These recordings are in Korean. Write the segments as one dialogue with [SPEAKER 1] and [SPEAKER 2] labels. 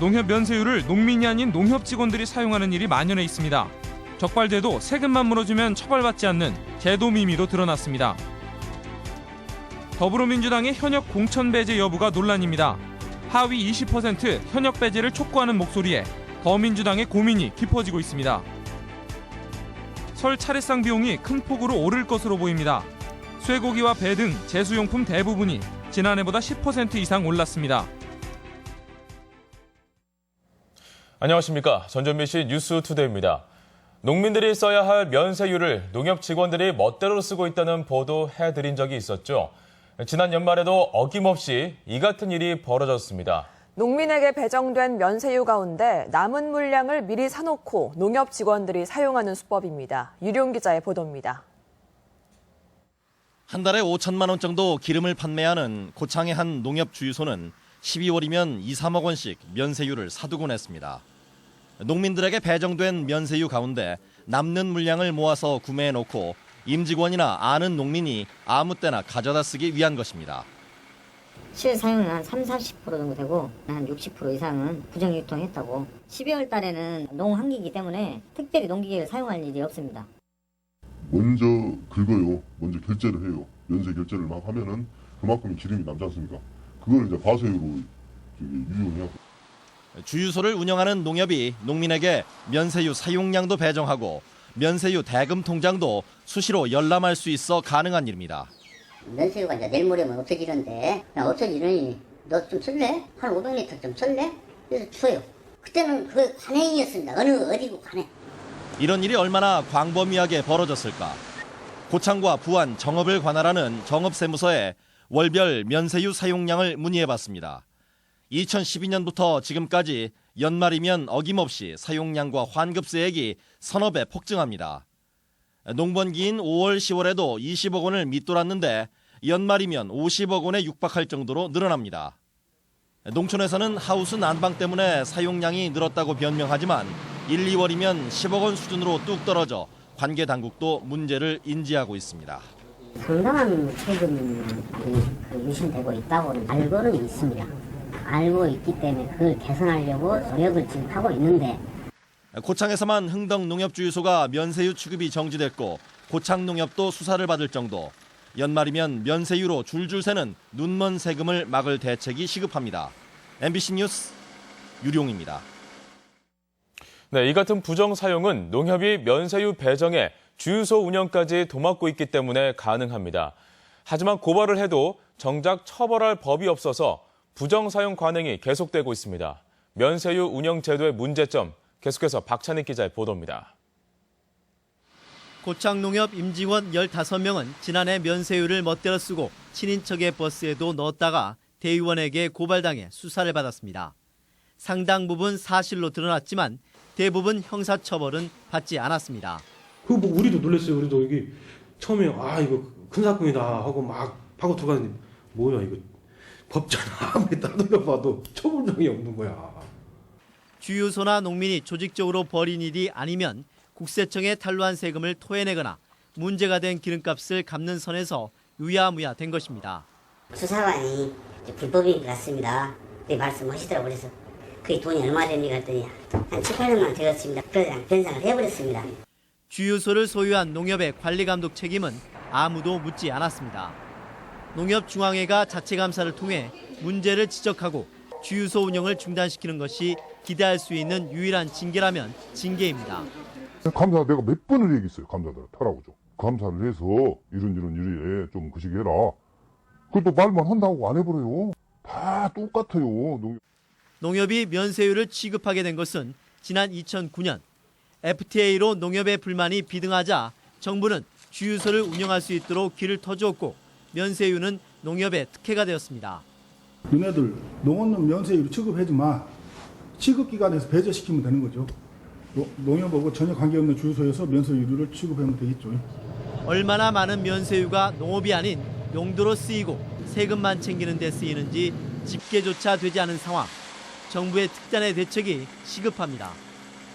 [SPEAKER 1] 농협 면세유를 농민이 아닌 농협 직원들이 사용하는 일이 만연해 있습니다. 적발돼도 세금만 물어주면 처벌받지 않는 제도 미미도 드러났습니다. 더불어민주당의 현역 공천 배제 여부가 논란입니다. 하위 20% 현역 배제를 촉구하는 목소리에 더민주당의 고민이 깊어지고 있습니다. 설 차례상 비용이 큰 폭으로 오를 것으로 보입니다. 쇠고기와 배 등 제수용품 대부분이 지난해보다 10% 이상 올랐습니다.
[SPEAKER 2] 안녕하십니까. 전전미시 뉴스투데이입니다. 농민들이 써야 할 면세유를 농협 직원들이 멋대로 쓰고 있다는 보도해드린 적이 있었죠. 지난 연말에도 어김없이 이 같은 일이 벌어졌습니다.
[SPEAKER 3] 농민에게 배정된 면세유 가운데 남은 물량을 미리 사놓고 농협 직원들이 사용하는 수법입니다. 유룡 기자의 보도입니다.
[SPEAKER 4] 한 달에 5천만 원 정도 기름을 판매하는 고창의 한 농협 주유소는 12월이면 2, 3억 원씩 면세유를 사두곤 했습니다. 농민들에게 배정된 면세유 가운데 남는 물량을 모아서 구매해놓고 임직원이나 아는 농민이 아무 때나 가져다 쓰기 위한 것입니다.
[SPEAKER 5] 실사용은 한 30, 40% 정도 되고 한 60% 이상은 부정유통했다고. 12월 달에는 농한기이기 때문에 특별히 농기계를 사용할 일이 없습니다.
[SPEAKER 6] 먼저 긁어요. 먼저 결제를 해요. 면세 결제를 막 하면은 그만큼 기름이 남지 않습니까? 그걸 이제 과세유로 유용해요.
[SPEAKER 4] 주유소를 운영하는 농협이 농민에게 면세유 사용량도 배정하고 면세유 대금 통장도 수시로 열람할 수 있어 가능한 일입니다.
[SPEAKER 7] 면세유가 이제 내일 모레면 없어지는데 그냥 없어지느니 너 좀 쓸래? 한 500리터 좀 쓸래? 그래서 줘요. 그때는 그 관행이었습니다. 어디고 관행.
[SPEAKER 4] 이런 일이 얼마나 광범위하게 벌어졌을까. 고창과 부안 정업을 관할하는 정업세무서에 월별 면세유 사용량을 문의해봤습니다. 2012년부터 지금까지 연말이면 어김없이 사용량과 환급세액이 서너 배 폭증합니다. 농번기인 5월, 10월에도 20억 원을 밑돌았는데 연말이면 50억 원에 육박할 정도로 늘어납니다. 농촌에서는 하우스 난방 때문에 사용량이 늘었다고 변명하지만 1, 2월이면 10억 원 수준으로 뚝 떨어져 관계 당국도 문제를 인지하고 있습니다.
[SPEAKER 5] 상당한 세금이 유실되고 있다고는 알고는 있습니다. 알고 있기 때문에 그걸 개선하려고 노력을 지금 하고 있는데.
[SPEAKER 4] 고창에서만 흥덕 농협주유소가 면세유 취급이 정지됐고 고창 농협도 수사를 받을 정도. 연말이면 면세유로 줄줄 새는 눈먼 세금을 막을 대책이 시급합니다. MBC 뉴스 유룡입니다.
[SPEAKER 2] 네, 이 같은 부정 사용은 농협이 면세유 배정에 주유소 운영까지 도맡고 있기 때문에 가능합니다. 하지만 고발을 해도 정작 처벌할 법이 없어서 부정 사용 관행이 계속되고 있습니다. 면세유 운영 제도의 문제점, 계속해서 박찬익 기자의 보도입니다.
[SPEAKER 8] 고창농협 임직원 15명은 지난해 면세유를 멋대로 쓰고 친인척의 버스에도 넣었다가 대의원에게 고발당해 수사를 받았습니다. 상당 부분 사실로 드러났지만 대부분 형사처벌은 받지 않았습니다.
[SPEAKER 9] 뭐 우리도 놀랐어요. 우리도 여기 처음에 이거 큰 사건이다 하고 막 파고 들어가는데 뭐야 이거 법잖아. 아무리 따돌려봐도 처벌력이 없는 거야.
[SPEAKER 8] 주유소나 농민이 조직적으로 벌인 일이 아니면 국세청에 탄로한 세금을 토해내거나 문제가 된 기름값을 갚는 선에서 유야무야 된 것입니다.
[SPEAKER 7] 수사관이 불법인 것 같습니다. 네 말씀하시더라고요. 그래서 그게 돈이 얼마 됩니까 했더니 한 7, 8년만 되었습니다. 그래서 변상을 해버렸습니다.
[SPEAKER 8] 주유소를 소유한 농협의 관리감독 책임은 아무도 묻지 않았습니다. 농협중앙회가 자체감사를 통해 문제를 지적하고 주유소 운영을 중단시키는 것이 기대할 수 있는 유일한 징계라면 징계입니다.
[SPEAKER 6] 감사 내가 몇 번을 얘기했어요. 감사들 타라고 좀. 감사를 해서 이런 일에 좀 그 시기 해라. 그것도 말만 한다고 안 해버려요. 다 똑같아요.
[SPEAKER 8] 농협이 면세유를 취급하게 된 것은 지난 2009년 FTA로 농협의 불만이 비등하자 정부는 주유소를 운영할 수 있도록 길을 터주었고 면세유는 농협의 특혜가 되었습니다.
[SPEAKER 10] 너네들 농업용 면세유를 취급해주마. 취급기관에서 배제시키면 되는 거죠. 농협하고 전혀 관계없는 주유소에서 면세유를 취급하면 되겠죠.
[SPEAKER 8] 얼마나 많은 면세유가 농업이 아닌 용도로 쓰이고 세금만 챙기는 데 쓰이는지 집계조차 되지 않은 상황. 정부의 특단의 대책이 시급합니다.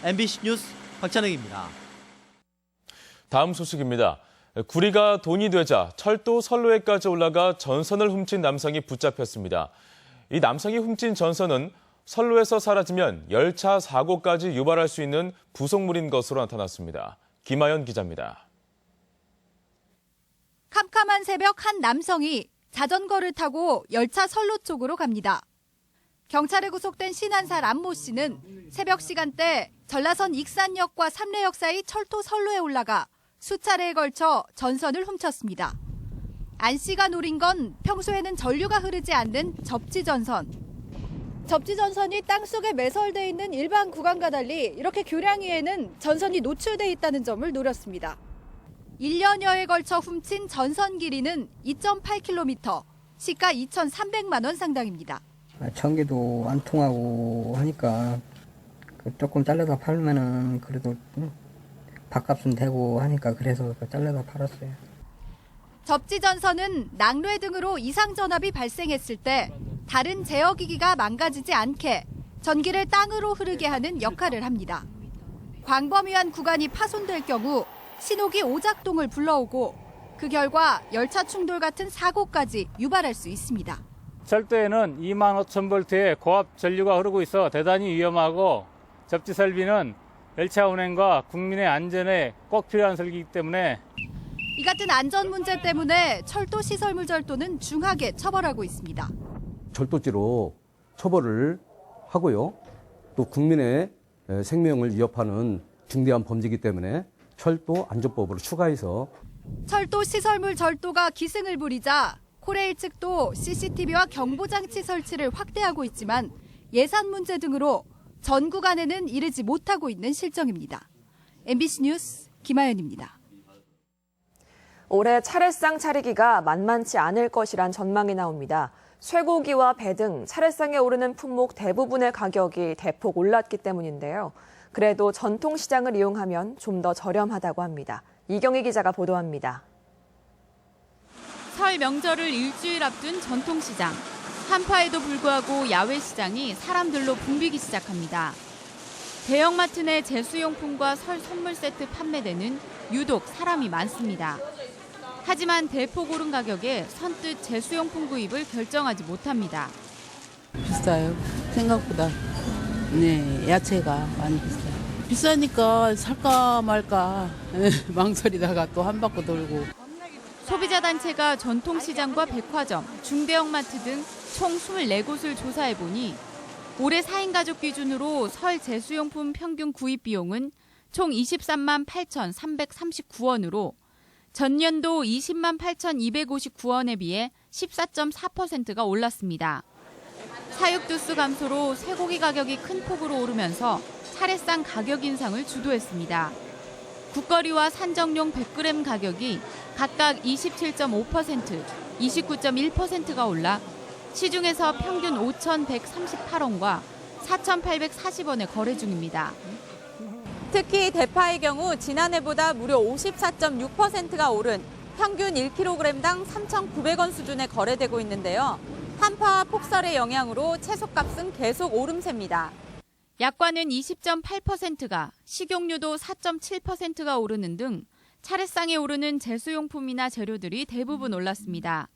[SPEAKER 8] MBC 뉴스 박찬혁입니다.
[SPEAKER 2] 다음 소식입니다. 구리가 돈이 되자 철도 선로에까지 올라가 전선을 훔친 남성이 붙잡혔습니다. 이 남성이 훔친 전선은 선로에서 사라지면 열차 사고까지 유발할 수 있는 부속물인 것으로 나타났습니다. 김하연 기자입니다.
[SPEAKER 11] 캄캄한 새벽 한 남성이 자전거를 타고 열차 선로 쪽으로 갑니다. 경찰에 구속된 신한살 안모 씨는 새벽 시간대 전라선 익산역과 삼례역 사이 철도 선로에 올라가 수차례에 걸쳐 전선을 훔쳤습니다. 안 씨가 노린 건 평소에는 전류가 흐르지 않는 접지전선. 접지전선이 땅속에 매설돼 있는 일반 구간과 달리 이렇게 교량 위에는 전선이 노출돼 있다는 점을 노렸습니다. 1년여에 걸쳐 훔친 전선 길이는 2.8km, 시가 2,300만 원 상당입니다.
[SPEAKER 12] 전기도 안 통하고 하니까 조금 잘라서 팔면은 그래도 밥값은 되고 하니까 그래서 잘라서 팔았어요.
[SPEAKER 11] 접지전선은 낙뢰 등으로 이상 전압이 발생했을 때 다른 제어기기가 망가지지 않게 전기를 땅으로 흐르게 하는 역할을 합니다. 광범위한 구간이 파손될 경우 신호기 오작동을 불러오고 그 결과 열차 충돌 같은 사고까지 유발할 수 있습니다.
[SPEAKER 13] 철도에는 25,000볼트의 고압 전류가 흐르고 있어 대단히 위험하고 접지 설비는 열차 운행과 국민의 안전에 꼭 필요한 설비이기 때문에
[SPEAKER 11] 이 같은 안전 문제 때문에 철도 시설물 절도는 중하게 처벌하고 있습니다.
[SPEAKER 14] 절도죄로 처벌을 하고요. 또 국민의 생명을 위협하는 중대한 범죄이기 때문에 철도 안전법으로 추가해서
[SPEAKER 11] 철도 시설물 절도가 기승을 부리자 코레일 측도 CCTV와 경보장치 설치를 확대하고 있지만 예산 문제 등으로 전 구간에는 이르지 못하고 있는 실정입니다. MBC 뉴스 김하연입니다.
[SPEAKER 3] 올해 차례상 차리기가 만만치 않을 것이란 전망이 나옵니다. 쇠고기와 배 등 차례상에 오르는 품목 대부분의 가격이 대폭 올랐기 때문인데요. 그래도 전통시장을 이용하면 좀 더 저렴하다고 합니다. 이경희 기자가 보도합니다.
[SPEAKER 15] 설 명절을 일주일 앞둔 전통시장. 한파에도 불구하고 야외시장이 사람들로 붐비기 시작합니다. 대형마트 내 제수용품과 설 선물 세트 판매대는 유독 사람이 많습니다. 하지만 대폭 오른 가격에 선뜻 제수용품 구입을 결정하지 못합니다.
[SPEAKER 16] 비싸요. 생각보다. 네, 야채가 많이 비싸요. 비싸니까 살까 말까 망설이다가 또 한 바퀴 돌고.
[SPEAKER 15] 소비자단체가 전통시장과 백화점, 중대형마트 등 총 24곳을 조사해보니 올해 4인 가족 기준으로 설 제수용품 평균 구입 비용은 총 23만 8,339원으로 전년도 20만 8,259원에 비해 14.4%가 올랐습니다. 사육두수 감소로 쇠고기 가격이 큰 폭으로 오르면서 차례상 가격 인상을 주도했습니다. 국거리와 산정용 100g 가격이 각각 27.5%, 29.1%가 올라 시중에서 평균 5,138원과 4,840원에 거래 중입니다.
[SPEAKER 17] 특히 대파의 경우 지난해보다 무려 54.6%가 오른 평균 1kg당 3,900원 수준에 거래되고 있는데요. 한파와 폭설의 영향으로 채소값은 계속 오름세입니다.
[SPEAKER 15] 약과는 20.8%가, 식용유도 4.7%가 오르는 등 차례상에 오르는 제수용품이나 재료들이 대부분 올랐습니다.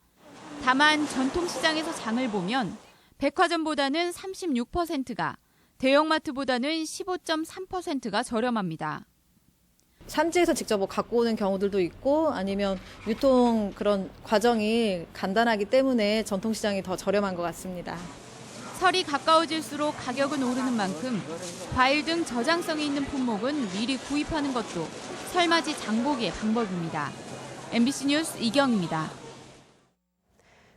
[SPEAKER 15] 다만 전통시장에서 장을 보면 백화점보다는 36%가, 대형마트보다는 15.3%가 저렴합니다.
[SPEAKER 18] 산지에서 직접 갖고 오는 경우들도 있고 아니면 유통 그런 과정이 간단하기 때문에 전통시장이 더 저렴한 것 같습니다.
[SPEAKER 15] 설이 가까워질수록 가격은 오르는 만큼 과일 등 저장성이 있는 품목은 미리 구입하는 것도 설맞이 장보기의 방법입니다. MBC 뉴스 이경입니다.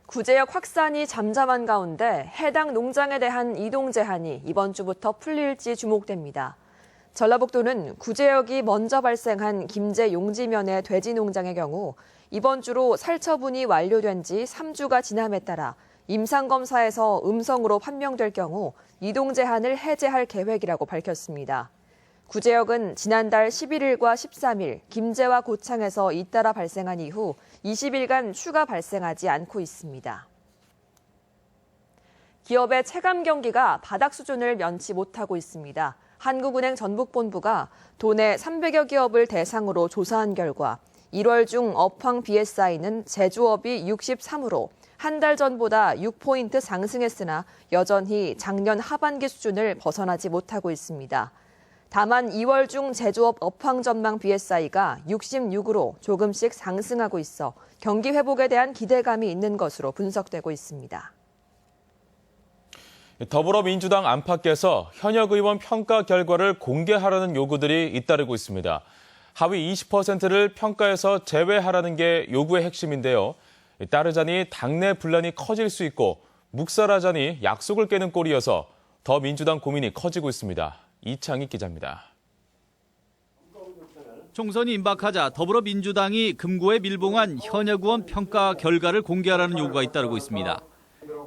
[SPEAKER 3] 구제역 확산이 잠잠한 가운데 해당 농장에 대한 이동 제한이 이번 주부터 풀릴지 주목됩니다. 전라북도는 구제역이 먼저 발생한 김제 용지면의 돼지 농장의 경우 이번 주로 살처분이 완료된 지 3주가 지남에 따라 임상검사에서 음성으로 판명될 경우 이동 제한을 해제할 계획이라고 밝혔습니다. 구제역은 지난달 11일과 13일 김제와 고창에서 잇따라 발생한 이후 20일간 추가 발생하지 않고 있습니다. 기업의 체감 경기가 바닥 수준을 면치 못하고 있습니다. 한국은행 전북본부가 도내 300여 기업을 대상으로 조사한 결과 1월 중 업황 BSI는 제조업이 63으로 한 달 전보다 6포인트 상승했으나 여전히 작년 하반기 수준을 벗어나지 못하고 있습니다. 다만 2월 중 제조업 업황 전망 BSI가 66으로 조금씩 상승하고 있어 경기 회복에 대한 기대감이 있는 것으로 분석되고 있습니다.
[SPEAKER 2] 더불어민주당 안팎에서 현역 의원 평가 결과를 공개하라는 요구들이 잇따르고 있습니다. 하위 20%를 평가에서 제외하라는 게 요구의 핵심인데요. 따르자니 당내 분란이 커질 수 있고 묵살하자니 약속을 깨는 꼴이어서 더 민주당 고민이 커지고 있습니다. 이창희 기자입니다.
[SPEAKER 19] 총선이 임박하자 더불어민주당이 금고에 밀봉한 현역 의원 평가 결과를 공개하라는 요구가 잇따르고 있습니다.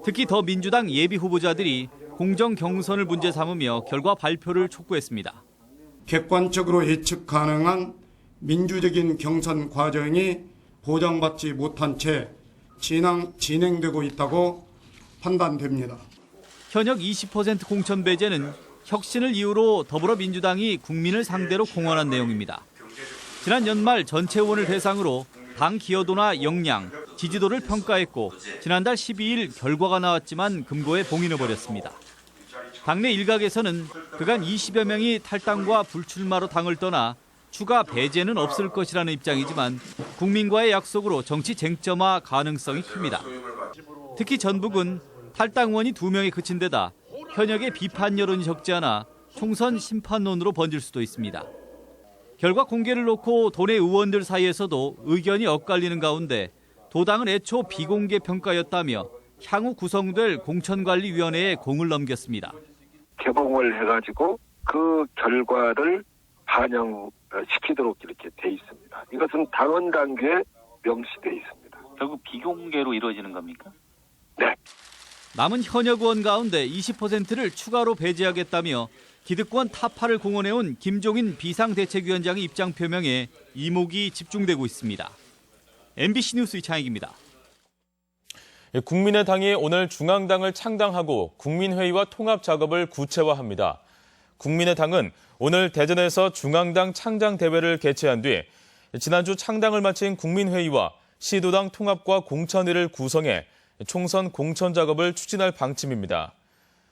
[SPEAKER 19] 특히 더 민주당 예비 후보자들이 공정 경선을 문제 삼으며 결과 발표를 촉구했습니다.
[SPEAKER 20] 객관적으로 예측 가능한 민주적인 경선 과정이 보장받지 못한 채 진행되고 있다고 판단됩니다.
[SPEAKER 19] 현역 20% 공천 배제는 혁신을 이유로 더불어민주당이 국민을 상대로 공언한 내용입니다. 지난 연말 전체 의원을 대상으로 당 기여도나 역량, 지지도를 평가했고 지난달 12일 결과가 나왔지만 금고에 봉인해버렸습니다. 당내 일각에서는 그간 20여 명이 탈당과 불출마로 당을 떠나 추가 배제는 없을 것이라는 입장이지만 국민과의 약속으로 정치 쟁점화 가능성이 큽니다. 특히 전북은 탈당 의원이 2명에 그친 데다 현역의 비판 여론이 적지 않아 총선 심판론으로 번질 수도 있습니다. 결과 공개를 놓고 도내 의원들 사이에서도 의견이 엇갈리는 가운데 도당은 애초 비공개 평가였다며 향후 구성될 공천관리위원회에 공을 넘겼습니다.
[SPEAKER 21] 개봉을 해가지고 그 결과를 반영시키도록 이렇게 돼 있습니다. 이것은 당원 당규에 명시돼 있습니다.
[SPEAKER 22] 결국 비공개로 이루어지는 겁니까?
[SPEAKER 21] 네.
[SPEAKER 19] 남은 현역 의원 가운데 20%를 추가로 배제하겠다며 기득권 타파를 공언해온 김종인 비상대책위원장의 입장 표명에 이목이 집중되고 있습니다. MBC 뉴스 이창익입니다.
[SPEAKER 2] 국민의당이 오늘 중앙당을 창당하고 국민회의와 통합 작업을 구체화합니다. 국민의당은 오늘 대전에서 중앙당 창당 대회를 개최한 뒤 지난주 창당을 마친 국민회의와 시도당 통합과 공천회를 구성해 총선 공천 작업을 추진할 방침입니다.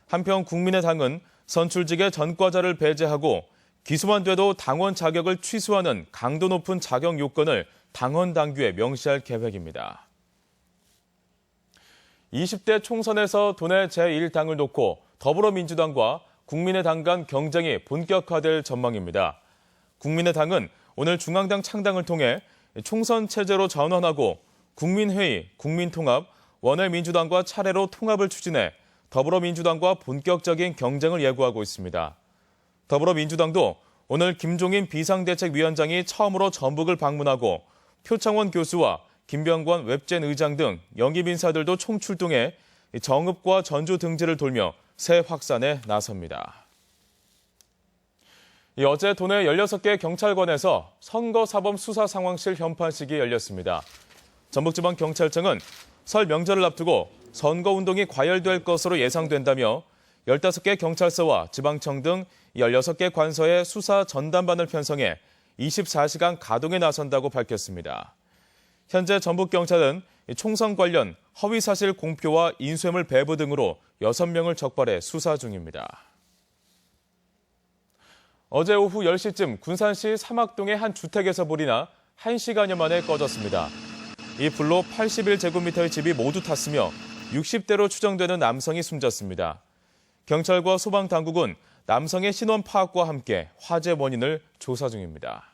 [SPEAKER 2] 한편 국민의당은 선출직의 전과자를 배제하고 기소만 돼도 당원 자격을 취소하는 강도 높은 자격 요건을 당원 당규에 명시할 계획입니다. 20대 총선에서 도내 제1당을 놓고 더불어민주당과 국민의당 간 경쟁이 본격화될 전망입니다. 국민의당은 오늘 중앙당 창당을 통해 총선 체제로 전환하고 국민회의, 국민통합, 원외민주당과 차례로 통합을 추진해 더불어민주당과 본격적인 경쟁을 예고하고 있습니다. 더불어민주당도 오늘 김종인 비상대책위원장이 처음으로 전북을 방문하고 표창원 교수와 김병관 웹젠 의장 등 영입 인사들도 총출동해 정읍과 전주 등지를 돌며 새 확산에 나섭니다. 어제 도내 16개 경찰관에서 선거사범 수사 상황실 현판식이 열렸습니다. 전북지방경찰청은 설 명절을 앞두고 선거운동이 과열될 것으로 예상된다며 15개 경찰서와 지방청 등 16개 관서에 수사 전담반을 편성해 24시간 가동에 나선다고 밝혔습니다. 현재 전북경찰은 총선 관련 허위사실 공표와 인쇄물 배부 등으로 6명을 적발해 수사 중입니다. 어제 오후 10시쯤 군산시 사막동의 한 주택에서 불이 나 1시간여 만에 꺼졌습니다. 이 불로 81제곱미터의 집이 모두 탔으며 60대로 추정되는 남성이 숨졌습니다. 경찰과 소방당국은 남성의 신원 파악과 함께 화재 원인을 조사 중입니다.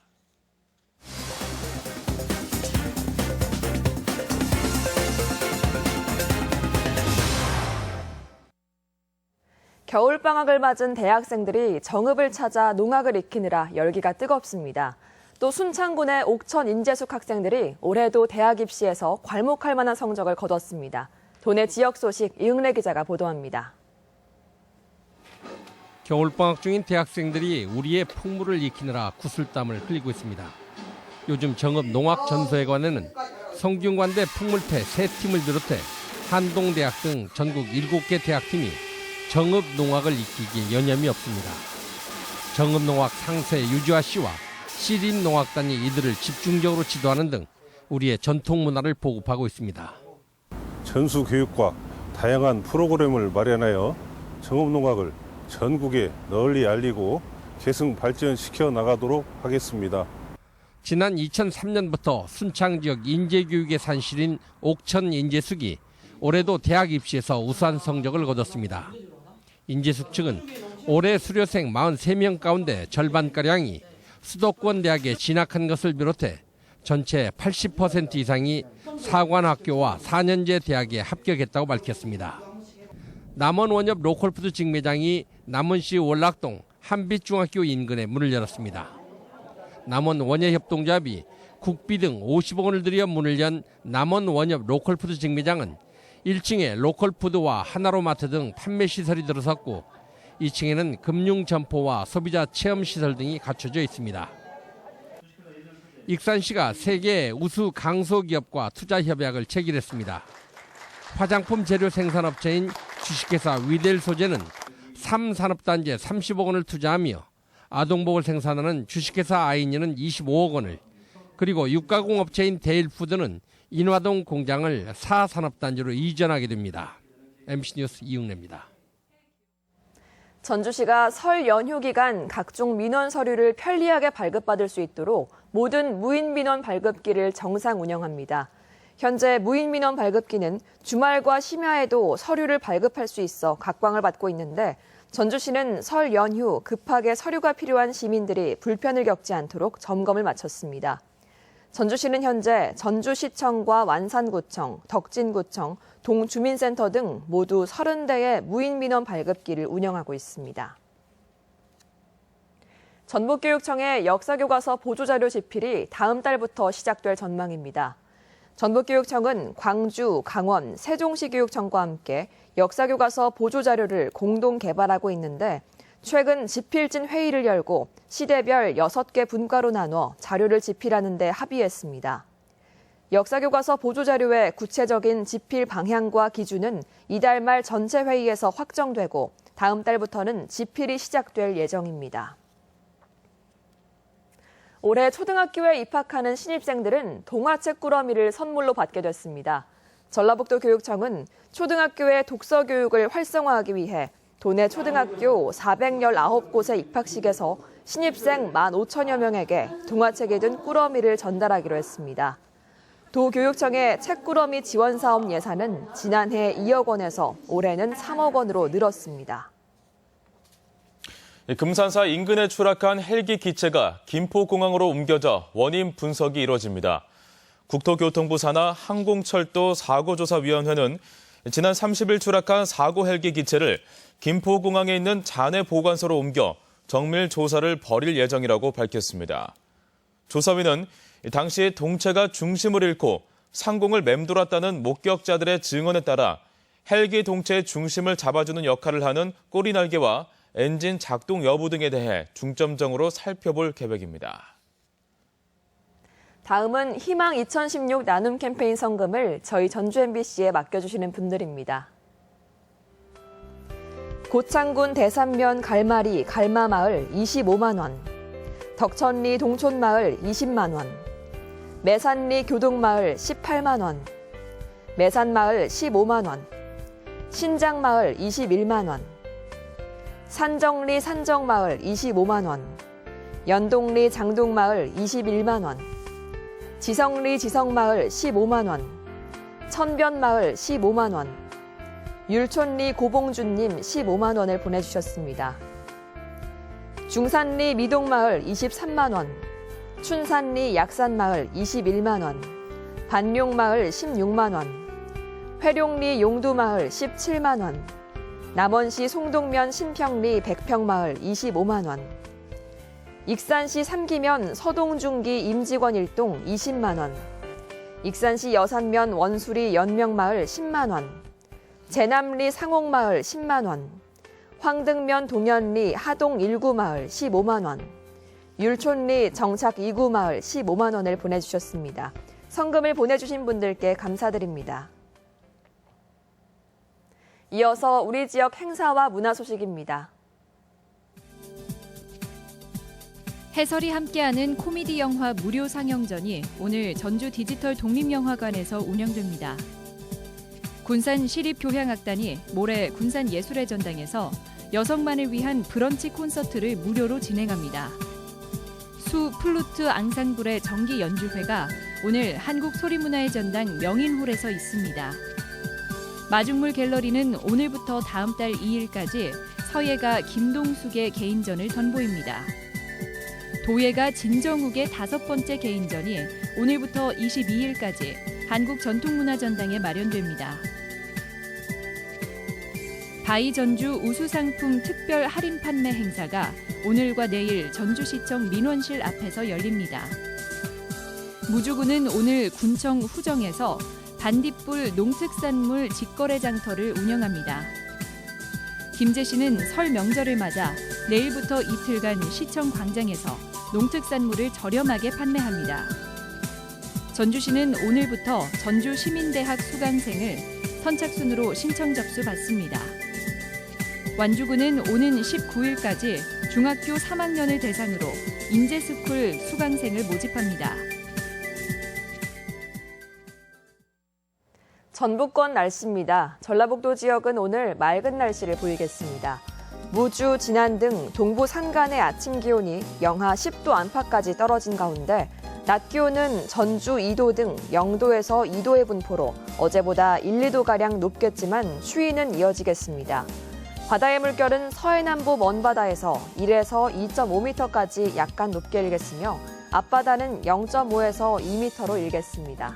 [SPEAKER 3] 겨울방학을 맞은 대학생들이 정읍을 찾아 농악을 익히느라 열기가 뜨겁습니다. 또 순창군의 옥천 인재숙 학생들이 올해도 대학 입시에서 괄목할 만한 성적을 거뒀습니다. 도내 지역 소식 이응래 기자가 보도합니다.
[SPEAKER 23] 겨울방학 중인 대학생들이 우리의 풍물을 익히느라 구슬땀을 흘리고 있습니다. 요즘 정읍 농학전소회관에는 성균관대 풍물패 3팀을 비롯해 한동대학 등 전국 7개 대학팀이 정읍 농악을 익히기에 여념이 없습니다. 정읍 농악 상세 유지화 씨와 시림 농악단이 이들을 집중적으로 지도하는 등 우리의 전통 문화를 보급하고 있습니다.
[SPEAKER 1] 전수 교육과 다양한 프로그램을 마련하여 정업농학을 전국에 널리 알리고 계승 발전시켜 나가도록 하겠습니다.
[SPEAKER 23] 지난 2003년부터 순창 지역 인재교육의 산실인 옥천 인재숙이 올해도 대학 입시에서 우수한 성적을 거뒀습니다. 인재숙 측은 올해 수료생 43명 가운데 절반가량이 수도권 대학에 진학한 것을 비롯해 전체 80% 이상이 사관학교와 4년제 대학에 합격했다고 밝혔습니다. 남원원협 로컬푸드 직매장이 남원시 월락동 한빛중학교 인근에 문을 열었습니다. 남원원예협동조합이 국비 등 50억 원을 들여 문을 연 남원원협 로컬푸드 직매장은 1층에 로컬푸드와 하나로마트 등 판매시설이 들어섰고 2층에는 금융점포와 소비자 체험시설 등이 갖춰져 있습니다. 익산시가 세계 우수 강소기업과 투자협약을 체결했습니다. 화장품 재료 생산업체인 주식회사 위델 소재는 3산업단지에 30억 원을 투자하며 아동복을 생산하는 주식회사 아이니는 25억 원을, 그리고 육가공업체인 데일푸드는 인화동 공장을 4산업단지로 이전하게 됩니다. MBC 뉴스 이웅래입니다.
[SPEAKER 3] 전주시가 설 연휴 기간 각종 민원 서류를 편리하게 발급받을 수 있도록 모든 무인 민원 발급기를 정상 운영합니다. 현재 무인 민원 발급기는 주말과 심야에도 서류를 발급할 수 있어 각광을 받고 있는데 전주시는 설 연휴 급하게 서류가 필요한 시민들이 불편을 겪지 않도록 점검을 마쳤습니다. 전주시는 현재 전주시청과 완산구청, 덕진구청, 동주민센터 등 모두 30대의 무인 민원 발급기를 운영하고 있습니다. 전북교육청의 역사교과서 보조자료 집필이 다음 달부터 시작될 전망입니다. 전북교육청은 광주, 강원, 세종시 교육청과 함께 역사교과서 보조자료를 공동 개발하고 있는데 최근 집필진 회의를 열고 시대별 6개 분과로 나눠 자료를 집필하는 데 합의했습니다. 역사교과서 보조자료의 구체적인 집필 방향과 기준은 이달 말 전체 회의에서 확정되고 다음 달부터는 집필이 시작될 예정입니다. 올해 초등학교에 입학하는 신입생들은 동화책 꾸러미를 선물로 받게 됐습니다. 전라북도 교육청은 초등학교의 독서 교육을 활성화하기 위해 도내 초등학교 419곳의 입학식에서 신입생 15,000여 명에게 동화책에 든 꾸러미를 전달하기로 했습니다. 도교육청의 책꾸러미 지원사업 예산은 지난해 2억 원에서 올해는 3억 원으로 늘었습니다.
[SPEAKER 2] 금산사 인근에 추락한 헬기 기체가 김포공항으로 옮겨져 원인 분석이 이뤄집니다. 국토교통부 산하 항공철도 사고조사위원회는 지난 30일 추락한 사고 헬기 기체를 김포공항에 있는 잔해 보관소로 옮겨 정밀 조사를 벌일 예정이라고 밝혔습니다. 조사위는 당시 동체가 중심을 잃고 상공을 맴돌았다는 목격자들의 증언에 따라 헬기 동체의 중심을 잡아주는 역할을 하는 꼬리 날개와 엔진 작동 여부 등에 대해 중점적으로 살펴볼 계획입니다.
[SPEAKER 3] 다음은 희망 2016 나눔 캠페인 성금을 저희 전주 MBC에 맡겨주시는 분들입니다. 고창군 대산면 갈마리 갈마마을 25만 원, 덕천리 동촌마을 20만 원, 매산리 교동마을 18만 원, 매산마을 15만 원, 신장마을 21만 원, 산정리 산정마을 25만 원, 연동리 장동마을 21만 원, 지성리 지성마을 15만 원, 천변마을 15만 원, 율촌리 고봉준님 15만 원을 보내주셨습니다. 중산리 미동마을 23만 원, 춘산리 약산마을 21만 원, 반룡마을 16만 원, 회룡리 용두마을 17만 원, 남원시 송동면 신평리 백평마을 25만 원, 익산시 삼기면 서동중기 임직원 1동 20만 원, 익산시 여산면 원수리 연명마을 10만 원, 제남리 상옥마을 10만 원, 황등면 동현리 하동 1구마을 15만 원, 율촌리 정착 2구마을 15만 원을 보내주셨습니다. 성금을 보내주신 분들께 감사드립니다. 이어서 우리 지역 행사와 문화 소식입니다.
[SPEAKER 15] 해설이 함께하는 코미디 영화 무료 상영전이 오늘 전주 디지털 독립영화관에서 운영됩니다.
[SPEAKER 4] 군산 시립교향악단이 모레 군산 예술의 전당에서 여성만을 위한 브런치 콘서트를 무료로 진행합니다. 수 플루트 앙상블의 정기 연주회가 오늘 한국소리문화의 전당 명인홀에서 있습니다. 마중물 갤러리는 오늘부터 다음 달 2일까지 서예가 김동숙의 개인전을 선보입니다. 도예가 진정욱의 5번째 개인전이 오늘부터 22일까지 한국전통문화전당에 마련됩니다. 바이전주 우수상품 특별 할인 판매 행사가 오늘과 내일 전주시청 민원실 앞에서 열립니다. 무주군은 오늘 군청 후정에서 반딧불 농특산물 직거래 장터를 운영합니다. 김제시는 설 명절을 맞아 내일부터 이틀간 시청 광장에서 농특산물을 저렴하게 판매합니다. 전주시는 오늘부터 전주시민대학 수강생을 선착순으로 신청 접수 받습니다. 완주군은 오는 19일까지 중학교 3학년을 대상으로 인재스쿨 수강생을 모집합니다.
[SPEAKER 3] 전북권 날씨입니다. 전라북도 지역은 오늘 맑은 날씨를 보이겠습니다. 무주, 진안 등 동부 산간의 아침 기온이 영하 10도 안팎까지 떨어진 가운데 낮 기온은 전주 2도 등 0도에서 2도의 분포로 어제보다 1, 2도가량 높겠지만 추위는 이어지겠습니다. 바다의 물결은 서해남부 먼바다에서 1에서 2.5m까지 약간 높게 일겠으며 앞바다는 0.5에서 2m로 일겠습니다.